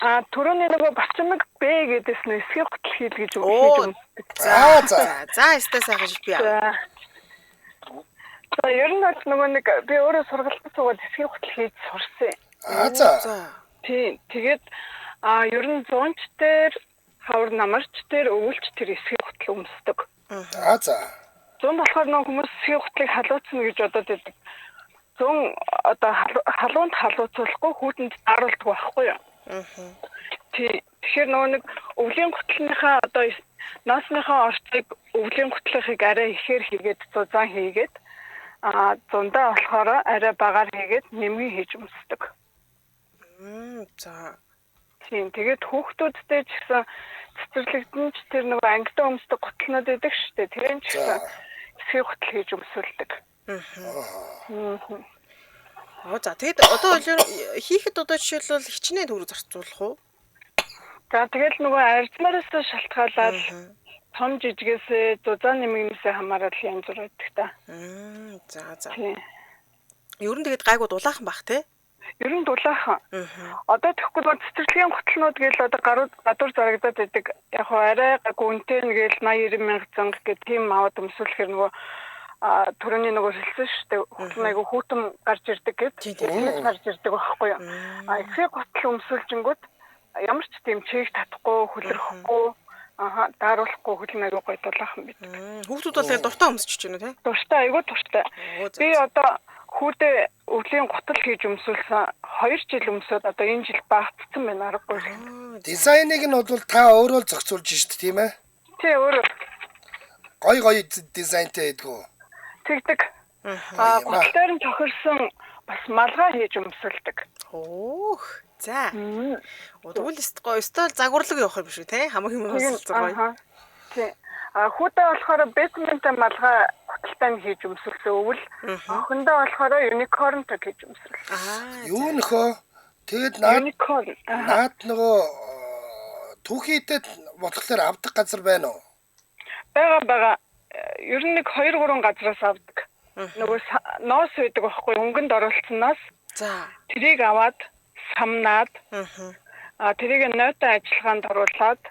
Түрүүний нөгөө бачмаг Б гэдээс нь эсхийг гутал хийл гэж өгсөн. За эстэй сайхан шиг би аа. За ер нь бол нөгөө нэг би өөрөө сургалтад суугаад эсхийг гутал хийж сурсан. За. Тийм. Тэгээд ер нь 100 ч дээр хавар намарч дээр өвөлч тэр эсхийг гутал өмсдөг. За. 100 болохоор нөгөө хүмүүс эсхийг гутлыг халууцна гэж бодоод байдаг. 100 одоо халуунд халууцуулахгүй хүүтэнд тааруулдаг байхгүй юу? Тэгэхээр нөгөө нэг өвлийн гутлынхаа одоо ноосныхоо орцыг өвлийн гутлахыг арай ихээр хийгээд зузаан хийгээд зундаа болохоор арай багаар хийгээд нэмгэн хийж өмсдөг. За. Тийм тэгээд хүүхдүүдтэй ч гэсэн цэцэрлэгдэн ч тэр нэг ангидаа өмсдөг гутлнууд байдаг шүү дээ. Тэр нь ч гэсэн эсхий гутал хийж өмсүүлдэг. За тэгэд одоо хийхэд одоо жишээлбэл хичнээн төгрөг зарцуулах уу? За тэгэл нөгөө арзмаараас шалтгаалаад том жижигээс зузаан нэмгэнээсээ хамаарал янз бүр байдаг та. За. Ер нь тэгэд гайгүй дулаахан бах те? Ер нь дулаахан. Одоо тэгэхгүй бол цэцэрлэгийн гутлнууд гээл одоо гадуур зарагдаад байдаг. Яг хоо арай гайгүй үнэтэй нэгэл 80-90 мянга занг гэх тийм аваад өмсүүлэхээр нөгөө төрөний нөгөө хэлсэн шүү дээ. Хүүхэн айгу хүүтэн гарч ирдэг гэдэг. Гарч ирдэг байхгүй юу? Эсрэг гутал өмсүүлжингүүд ямар ч тийм чийг татахгүй, хөлрөхгүй, дааруулахгүй хөлн айгу гоё дулаахан байдаг. Хүүхдүүд бол яг дуртай өмсөж байна тий? Дуртай айгу дуртай. Би одоо хүүдээ өвлийн гутал хийж өмсүүлсэн 2 жил өмсөд одоо энэ жил багтцсан байна аргагүй. Дизайныг нь бол та өөрөө зохицуулж шít тийм ээ? Тий өөрөө. Гой дизайнтай байдгүй. Тэгдэг. Гуталаар нь тохирсон бас малгай хийж өмсөлдөг. За. Тэгвэл стол загварлаг явах юм шүү те? Хамаг юм өмсөлцөө гоё. Тий. Хүүдээ болохоор бэсменттэй малгай гуталтай нь хийж өмсөлсөн өвөл. Охиндоо болохоор юникорнтой хийж өмсөлсөн. Юу нөхөө? Тэгэд наад нөгөө түүхийдэд болохоор авдаг газар байна уу? Бага. Ер нь нэг 2-3 газраас авдаг. Нөгөө ноос байдаг байхгүй өнгөнд оруулсан ноос. За. Тэрийг аваад самнаад тэрийг нойтон ажиллагаанд оруулаад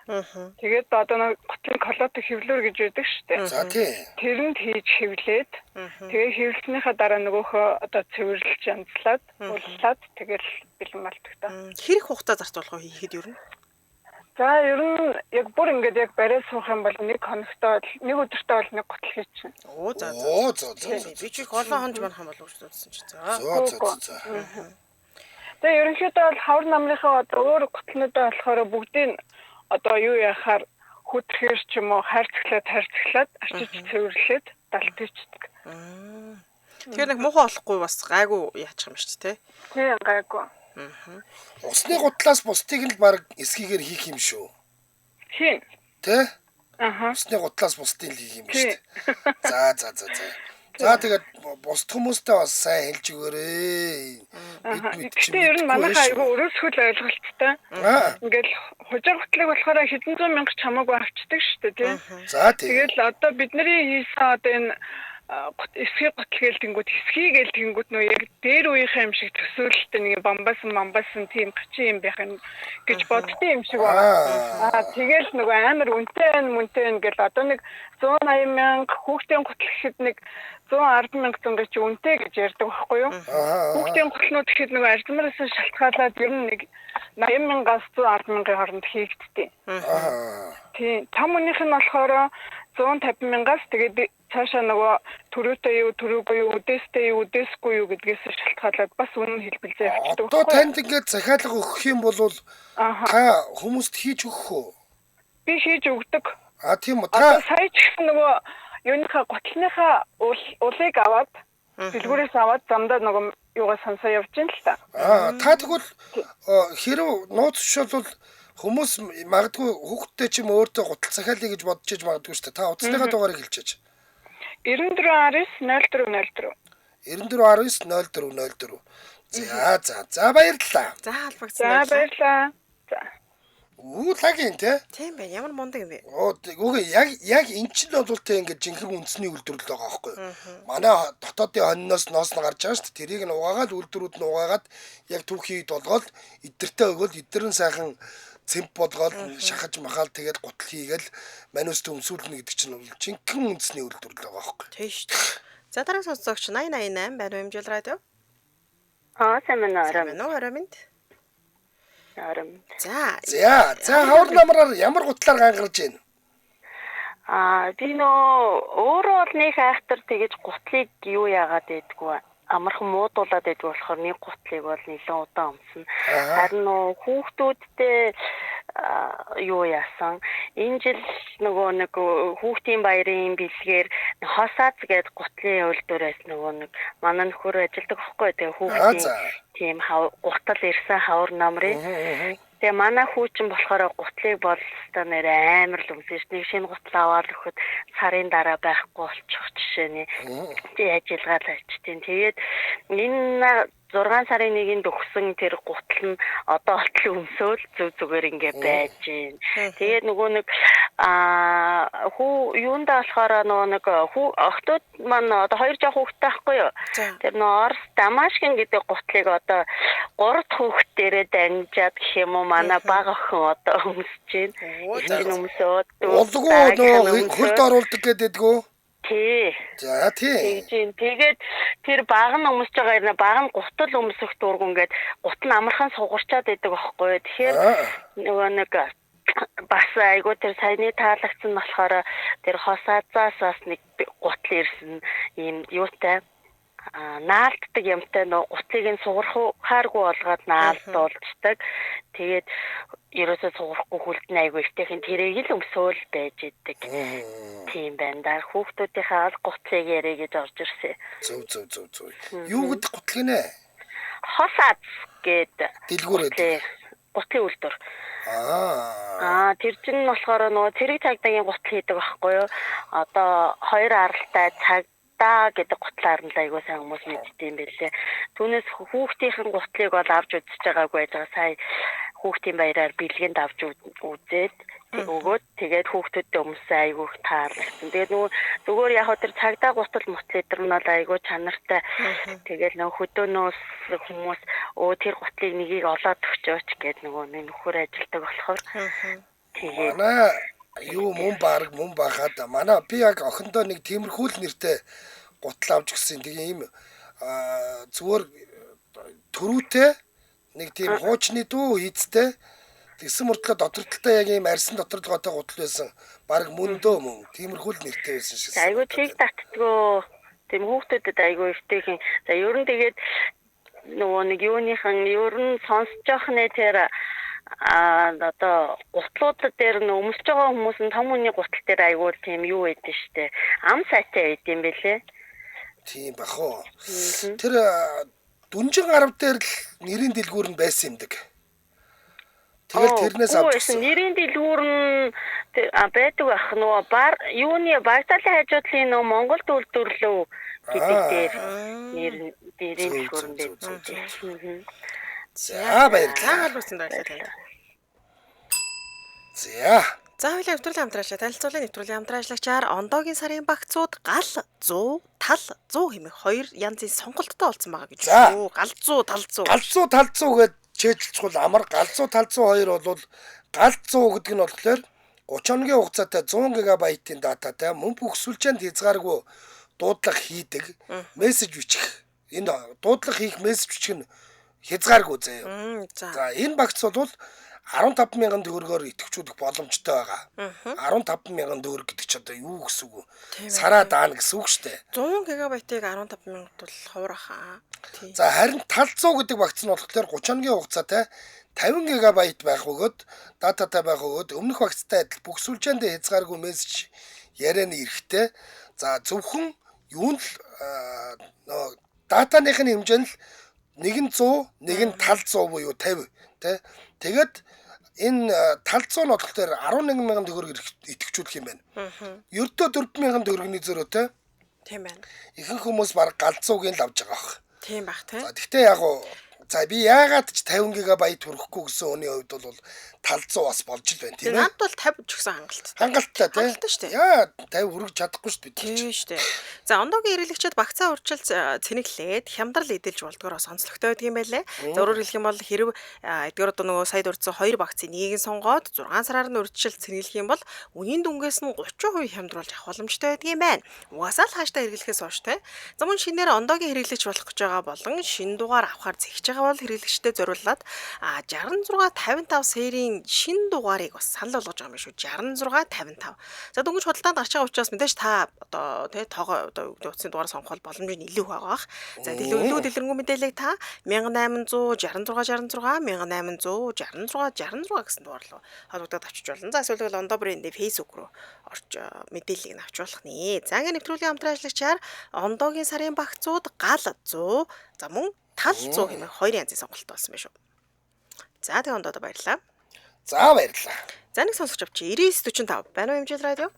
тэгээд одоо нэг гутлын колото хэвлүүр гэж байдаг шүү дээ. За тий. Тэрэнд хийж хэвлээд тэгээд хэвлснийхаа дараа нөгөөхөө одоо цэвэрлж янзлаад ууллаад тэгэл бэлэн болдог та. Хэрэг хугацаа зарцуулах уу хийхэд ер нь? За ер нь яг бүр ингээд яг барай суух юм бол нэг хоногтой нэг өдөртөө бол нэг гутал хийчихнэ. За. Би ч их олон хонж манхан болов гэж бодсон чи. За. Тэгээ ерөнхийдөө бол хавар намрынхаа одоо өөр гутлнуудаа болохоор бүгдийг одоо юу яхаар хөтөрхөр ч юм уу хайрцаглаад арчиж цэвэрлээд далтчихдаг. Тэгэхээр нэг муухай болохгүй бас гайгүй яачих юм шүү дээ. Тийм гайгүй. Усны гутлаас бусдыг нь баг эсхийгээр хийх юм шүү. Хийн. Тэ? Усны гутлаас бусдыг хийх юм шүү. За. За тэгээд бусд хүмүүстэй бас сайн хэлж өгөөрэй. Бид ер нь манайхаа айгүй өрөөсгөл ойлголттой. Ингээл хужаа гутлыг болохоор хэдэн зуун мянга ч хамаагүй авчдаг шүү дээ тийм. За тийм. Тэгэл одоо бидний хийсэн одоо энэ эсхий гутал гээл тэнгүүд нөө яг дээр үеийнхээ юм шиг төсөөлөлтөй нэг бамбасан тийм гачин юм байх юм гэж боддсон юм шиг байна. Тэгэл нөгөө амар үнэтэй гэл одоо нэг 180 мянга хүүхдийн гутал гэхэд нэг 110 мянга зөнгө чи үнэтэй гэж ярьдаг байхгүй юу? Хүүхдийн гутлнууд гэхэд нөгөө арзмаараас шалтгаалаад ер нь нэг 80 мянгаас 110 мянган хооронд хийгддэг. Тийм. Том үнийх нь болохоор 150 мянгаас тэгээд цаашаа нөгөө төрөөтэй юу төрөөгүй юу үдээстэй юу үдээсгүй юу гэдгээс шалтгаалаад бас үнэн хэлбэлзээ авчдаг. Одоо танд ингээд захиалга өгөх юм бол та хүмүүст хийж өгөх үү? Би хийж өгдөг. Тийм үү. Та сая ч гэсэн нөгөө юуныхаа гутлынхаа улыг аваад дэлгүүрээс аваад замдаа нөгөө юугаа сансаа явж ин л та. Та тэгвэл хэрв нууц шол хүмүүс магадгүй хүүхдтэй ч юм өөртөө гутал захиалъя гэж бодож иж магадгүй шүү дээ. Та утасныхаа дугаарыг хэлчихэж. 94190404. 94190404. За баярлалаа. За албагцсан. За баярлалаа. За. Лагийн те. Тийм бай. Ямар мундаг юм бэ? Үгүй яг эн чинь бол те ингээд жинхэнэ үндэсний үйлдвэрлэл байгаа байхгүй юу? Манай дотоодын хоньноос ноос нь гарч байгаа шүү дээ. Тэрийг нь угаагаад үйлдвэрүүд нь угаагаад яг түүхий болгоод эдэртээ өгөөл эдгэрэн сайхан цэмп болгоод шахаж махаал тэгээд гутал хийгээл манус төмсүүлнэ гэдэг чинь жинхэнэ үндэсний үйлдвэрлэл байгаа байхгүй юу? Тийм шүү дээ. За дараагийн сонсогч 8088 байна уу хэмжил радио? Сайн байна уу Араминд. За хавар намраар ямар гутлаар гангарч байна? Би өөрөө бол нэг айхтар тэгэж гутлыг юу яагаад байдгүй амархан муудуулаад байдгүй болохоор нэг гутлыг бол нэлээд удаан өмснө. Харин хүүхдүүдтэй юу яасан. Энэ жил нөгөө нэг хүүхдийн баярын бэлгээр хосаац гээд гутлын үйлдвэрээс нөгөө нэг манай нөхөр ажилладаг байхгүй. Тэгээ хүүхдийн тийм гутал ирсэн хавар намрын. Тэгээ манай хүүчин болохоор гутлыг бол өстой нэр амар л өмсөж нэг шинэ гутал аваад өгөхөд сарын дараа байхгүй болчих жишээний. Тэгээ ажиллагаа тавьчихтیں۔ Тэгээд энэ 6 сарын 1-нд өгсөн тэр гутал нь одоо болтол өмсөөл зүгээр ингээ байж гин. Тэгээд нөгөө нэг юунда болохоор нөгөө нэг охтууд маань одоо 2 жоо хүүхдтэй байхгүй юу? Тэр нөгөө Орос Дамашкин гэдэг гутлыг одоо 3 дахь хүүхд дээрээ дамжаад гэх юм уу манай бага охин одоо өмсөж гин. Энэ өмсөөд улгуу нөгөө хөлд оруулдаг гэдэггүй. Тий. За тий. Тэгээд тэр баг нь өмсөж байгаа юм баг нь гутал өмсөх дургун гээд гутал амархан сугарчаад байдаг байхгүй. Тэгэхээр нөгөө нэг бас айгуу тэр саяны таалагдсан болохоор тэр хосаазаас бас нэг гутал ирсэн ийм юутай наалтдаг юмтай нөө гутлыг нь сугархааргүй болгоод наалдуулцдаг. Тэгээд ерөөсөө сугарахгүй хүлдэн айгүй ихтэйхэн тэрийг л өмсөөл байж идэг. Тийм байна да. Хүүхдүүдийнхээ гутлыг ярэ гэж орж ирсэн. Зөв. Юу гэдэг гутлыг нэ? Хосаац гэдэг. Дэлгүүр гэдэг. Гутлын үйлдвэр. Тэр чинь болохоор нөгөө цэрэг цагдаагийн гутал хийдэг байхгүй юу? Одоо 2 аралтай цагдаа гэдэг гутлаар нь айгуу сайн хүмүүс мэддэг юм байлээ. Түүнээс хүүхдийн гутлыг бол авч үзэж байгаагүй байж байгаа. Сая хүүхдийн баяраар бэлгэнд авч үзээд өгөөд тэгээд хүүхдүүдтэй өмсөн айгуу таалагдсан. Тэгээд нөгөө зүгээр яг тэр цагдаа гутал мутлидэр нь бол айгуу чанартай. Тэгээд нөгөө хөдөөнөөс хүмүүс тэр гутлыг нэгийг олоод өгчөөч гэд нөгөө нөхөр ажилдаг болохоор. Тэгээд манай юу мөн багаад манай би яг охиндоо нэг тиймэрхүүл нэртэй гутал авч гисэн. Тэгээ ийм зүгээр төрүүтэй нэг тийм хуучны дүү хийцтэй тэгсэн мөртлөө дотордолтой яг ийм арьсан дотордолгоотой гутал байсан. Бараг мөндөө мөн тиймэрхүүл нэртэй байсан шиг. Айгуу чиг татдгөө тийм хүүхдүүдэд айгуу ихтэйхэн. За ер нь тэгээд нөгөө нэг юуныхан ер нь сонсож явах нэ тэр одоо гутлууд дээр өмсөж байгаа хүмүүс нь том хүний гутал дээр айгуу тийм юу байдэн штэ. Ам сайтай байд юм бэлээ. Тийм бах уу. Тэр дүнжин гарав дээр л нэрийн дэлгүүр нь байсан юмдаг. Тэгэл тэрнээс авчихсан. Нэрийн дэлгүүр нь байдаг байх нөгөө юуны багтаалын хажуудлын нөгөө Монгол үйлдвэрлэв гэдэг дээр нэрийн дэлгүүр нь байдаг. За баярлалаа. Албасан баярлалаа. За. За хоёлаа нэвтрүүлгийн хамтраачлаа. Танилцуулгын нэвтрүүлгийн хамтраачлаагчаар ондоогийн сарын багцууд гал 100, тал 100 хэмээх 2 янзын сонголттой олцсон байгаа гэж. Гал 100, тал 100. Гал 100, тал 100 гэж чийдэлцвэл амар. Гал 100, тал 102 бол гал 100 гэдэг нь болохоор 30 хоногийн хугацаатай 100 ГБ-ийн дататай мөн бүх сүлжээнд хязгааргүй дуудлага хийдэг мессеж бичих. Энэ дуудлага хийх мессеж бичих нь хязгааргүй заяа. За энэ багц бол 15,000 төгрөгөөр идэвхжүүлэх боломжтой байгаа. 15,000 төгрөг гэдэг чи одоо юу гэсэн үг вэ? Сараа даана гэсэн үг шүү дээ. 100 ГБ-ыг 15,000 бол ховор хаа. За харин тал 100 гэдэг багц нь болохоор 30 хоногийн хугацаатай 50 ГБ байх бөгөөд дататай байх бөгөөд өмнөх багцтай адил бүх сүлжээнд хязгааргүй мессеж ярианы эрэхтэй. За зөвхөн юунд л датаных нь хэмжээ нь нэг нь 100, нэг нь тал 100 буюу 50 тэ. Тэгээд энэ тал 100 нь болохоор 11,000 төгрөг идэвхжүүлэх юм байна. Ердөө 4,000 төгрөгийн зөрөөтэй. Тийм байна. Ихэнх хүмүүс баг гал 100-гийн л авч байгаа бах. Тийм бах тий. За гэхдээ яг уу за би яагаад ч 50 ГБ хүрэхгүй гэсэн хүний хувьд бол тал 100 бас болж л байна тийм ээ. Над бол 50 ч гэсэн хангалттай. Хангалттай тийм. Хангалттай шүү дээ. Яа 50 хүрэж чадахгүй шүү дээ. Тийм шүү дээ. За ондоогийн ирэлэгчид багцаа урьдчилж цэнэглээд хямдрал эдэлж болдгороо сонцлогтой байдаг юм байлээ. За өөрөөр хэлэх юм бол хэрв эдгээр одоо нөгөө сая дурдсан 2 багцыг нэгийг сонгоод 6 сараар нь урьдчил цэнэглэх юм бол үнийн дүнгээс нь 30% хямдруулж авах боломжтой байдаг юм байна. Угаасаа л хааштай хэрэглэхээс хойш те. За мөн шинээр ондоогийн хэрэглэгч болох гэж байгаа болон шин дугаар авахар зэгж байгаа бол хэрэглэгчдэд зориуллаад 66 55 сэрийн шин дугаарыг бас санал болгож байгаа юм шүү. 66 55. За дөнгөж худалдаанд гарч байгаа учраас мэдээж та одоо тий тоогоо одоо утасны дугаар сонгох боломж нь илүү байгаа бах. За илүү дэлгэрэнгүй мэдээллийг та 1866 66 1866 66 гэсэн дугаар руу холбогдоод авчиж болно. За эсвэл Ондоо брендийн Facebook руу орж мэдээллийг нь авч болох нэ. За ингээ нэвтрүүлгийн хамтран ажиллагчаар Ондоогийн сарын багцууд гал 100 за мөн тал 100 хэмээх хоёр янзын сонголт болсон байна шүү. За тэгээ Ондоод баярлалаа. За баярлалаа. За нэг сонсогч авчи 9945 байна уу хэмжээл радио?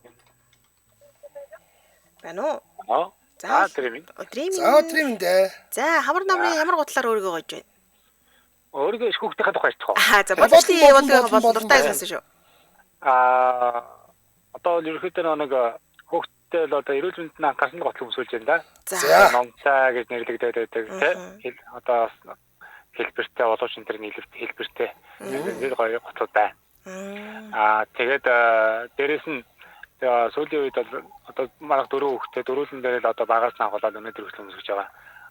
Байна уу? За өдрийн дээ. За хамар намрын ямар гутлаар өөрийгөө гойж байна? Өөрийгөө их хүүхдийнхээ тухай ярьчих. За бодолтой явуулгын дуртай сонсон шүү. Одоо ерөнхийдөө нэг хүүхдтэй л одоо эрүүл мэндэд анхаарсан готлог өмсүүлж байна да. За. Номцаа гэж нэрлэгдээд байдаг тийм. Одоо хэлбэртэй болооч энэ төр нийлэлт хэлбэртэй нэг гоё готлог байна. Тэгээд дээрэс нь сүүлийн үед одоо марга дөрөв хүүхдтэй дөрүүлэн дээр л одоо багаас анхуулаад өнөөдөр хүртэл өмсөж байгаа.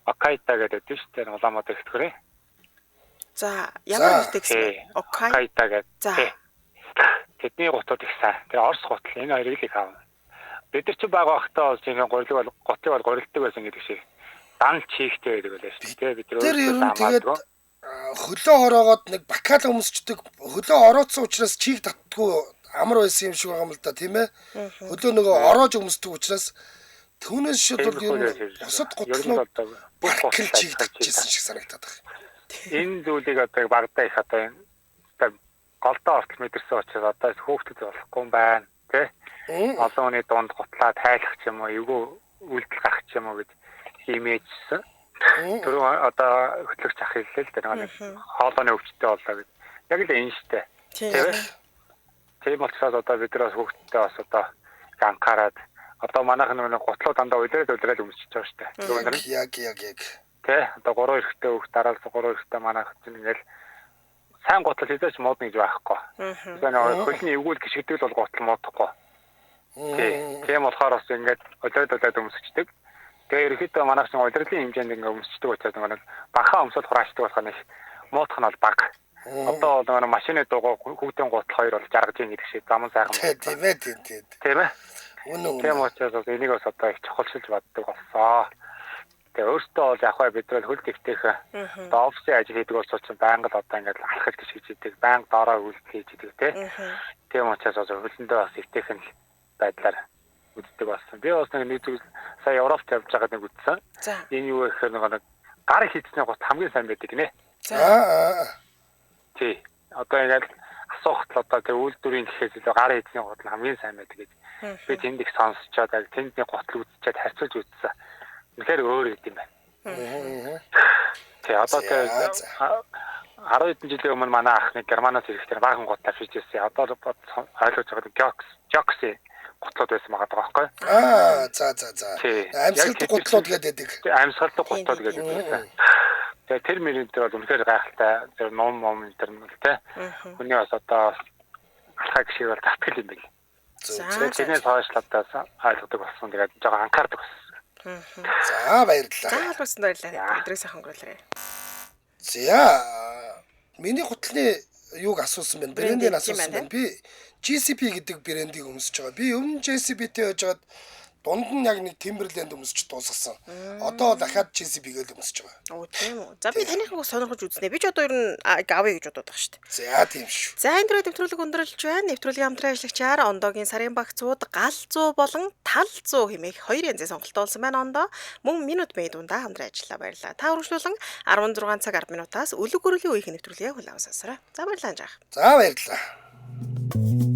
Окайта гэдэг тийм шүү дээ. Улаанмод ихтгэрээ. За ямар нэртэй гэсэн? Окайта гэдэг. За. Тэдний гутууд их сайн. Тэр Орос гутал энэ хоёрыг их аав. Бид нар ч бага байхдаа бол жинхэнэ гурлыг бол гутыг бол гурилдаг байсан гэдэг шиг дан чийхтэй байдаг байлаа шүү дээ. Бид Тэр ер нь тэгээд хөлөө ороогоод нэг бакал өмсчдэг хөлөө ороодсон учраас чийг татдаггүй амар байсан юм шиг байгаа юм л да тийм ээ. Хөлөө нөгөө ороож өмсдөг учраас түүнээс шууд бол ер нь бусад гутлууд бүх гутал чийг татчихсан шиг санагдаад байна. Энэ зүйлийг одоо багтаа их одоо энэ голдоо ортол мэдэрсэн учраас одоо хөөхдөд болохгүй юм байна тий. Олон хүний дунд гутлаа тайлах ч юм уу эвгүй үйлдэл гарах ч юм уу гэж имижсэн. Тэр одоо хөтлөгч ах хэллээ л дээ нэг хоолойны өвчтөй боллоо гэж. Яг л энэ штэ. Тийм учраас одоо бид нар хөөхдөдөө бас одоо анхаарад одоо манайх нэг гутлуу дандаа уйлаад өмсөж байгаа штэ. Яг. Тэ одоо 3 эрэхтэй хүүхд дараалал 3 эрэхтэй манайх чинь ингээл сайн гутал хийдэж модно гэж байхгүй. Тэгэхээр хөлний эвгүүл гიშгдэг бол гутал модохгүй. Тийм болохоор бас ингээд удаад өмсөждөг. Тэгээ ерөөхдөө манайх чинь удирдлын хэмжээнд ингээд өмсөждөг учраас нэг баха өмсөл хураачдаг болох нэг муудах нь бол бага. Одоо бол машины дуугаа хүүхдийн гутал хоёр бол жаргаж ийн гэдэг шиг заман сайхан. Тийм ээ. Тийм ээ. Тийм учраас энийг бас одоо их чухалшилж badдаг болсон. Тэгээ өөртөө бол яг бид нар хөл дэвтэх одоо офисын ажил хийдэг болсон байнга л одоо ингээд алхаж гიშгэж идэг байнга доороо үйлдэл хийж идэг тийм учраас хөлөндөө бас дэвтэх нь байдлаар үздэг болсон. Би бас нэг зүйл сая Европт явж байгаад нэг үзсэн. Энэ юу гэхээр нэг гар хийцний гут хамгийн сайн байдаг гинэ. Тий. Одоо ингээд асуухт л одоо тэг үйлдвэрийн гэхээс илүү гар хийцний гут хамгийн сайн байдаг гэж. Би тэнд их сонсчоод тэндний гутал үзчихэд харьцуулж үзсэн. Тэгэхээр өөр юм байна. Тэ одоо 10 хэдэн жилийн өмнө манай ах нэг Германаас ирэхдээ баахан гутал хийж ирсэн. Одоо ойлгож байгаа Jox гутлууд байсан байгаа байхгүй. За. Амьсгалт гутлууд гэдэг. Амьсгалт гутлууд гэдэг. Тэгээ тэр мөрөнд бол үнэхээр гайхалтай. Тэр ном тэр тэ. Хүний бас одоо алхах шиг бол татгал юм байна. Тэрнээс хойшлуудаас ойлгодог болсон. Тэгээд жоо анхаардаг болсон. За баярлалаа. За албасан баярлалаа. Өдрөө сайхан өнгөрүүлээрэй. За миний гутлын юуг асуусан байна. Брендийг асуусан байна. Би GCP гэдэг брендийг өмсөж байгаа. Би өмнө GCP-тэй байж байгаад дунд нь яг нэг Timberland өмсөж дуусгасан. Одоо дахиад GCP-гээ л өмсөж байгаа. Оо тийм үү. За би танихыг сонирхож үзнэ. Би ч одоо ер нь авъя гэж бодоод байгаа шүү дээ. За тийм шүү. За энэ дөрөв нэвтрүүлэг өндөрлөж байна. Нэвтрүүлгийн хамтран ажиллагчаар Ондоогийн сарын багцууд гал 100 болон тал 100 хэмээх хоёр янзын сонголт болсон байна. Ондоо мөн минут бай дундаа хамтран ажиллаа баярлалаа. Та үргэлжлүүлэн 16 цаг 10 минутаас өлөг гөрөлийн үеийн нэвтрүүлгээ хүлээн авсан. За баярлалаа анжаах. За баярлалаа.